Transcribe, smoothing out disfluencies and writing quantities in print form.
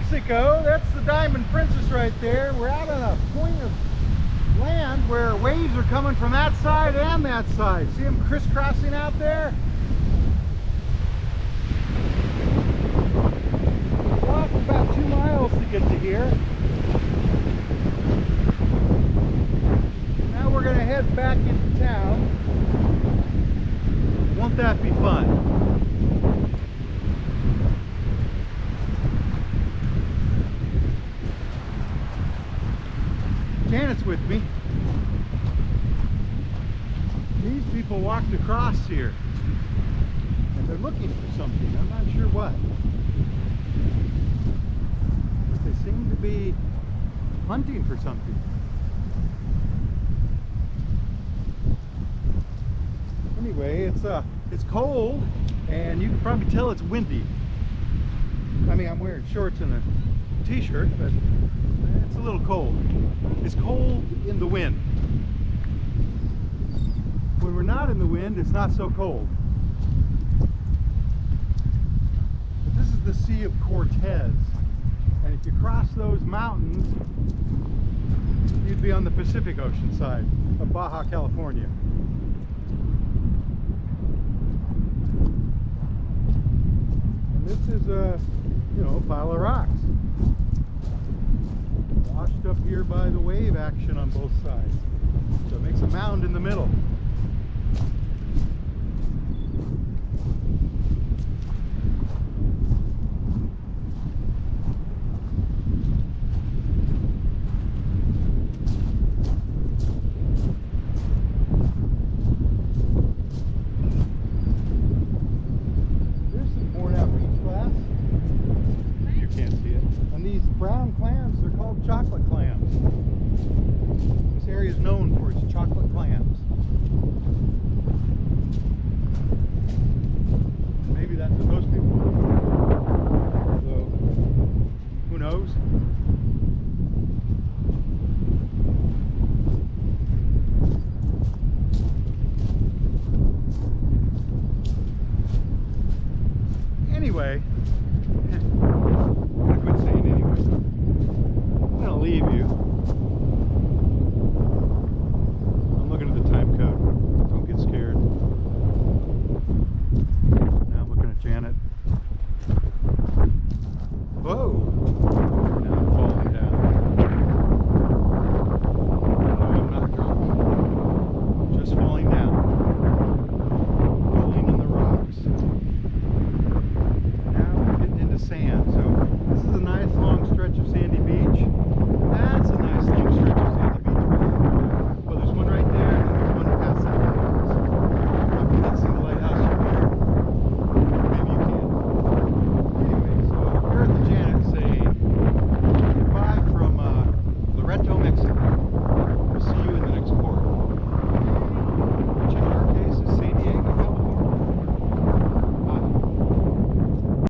Mexico. That's the Diamond Princess right there. We're out on a point of land where waves are coming from that side and that side. See them crisscrossing out there? Walked about 2 miles to get to here. Now we're going to head back into town. Won't that be fun? Janet's with me. These people walked across here and they're looking for something. I'm not sure what. But they seem to be hunting for something. Anyway, it's cold and you can probably tell it's windy. I mean, I'm wearing shorts and a t-shirt, but it's a little cold. It's cold in the wind. When we're not in the wind, it's not so cold. But this is the Sea of Cortez. And if you cross those mountains, you'd be on the Pacific Ocean side of Baja California. And this is a, pile of rocks. Washed up here by the wave action on both sides. So it makes a mound in the middle. There's some worn out beach glass. You can't see it. And these brown clams, they're called chocolate clams. This area is known for its chocolate clams. Maybe that's what most people do. Although, who knows? Anyway,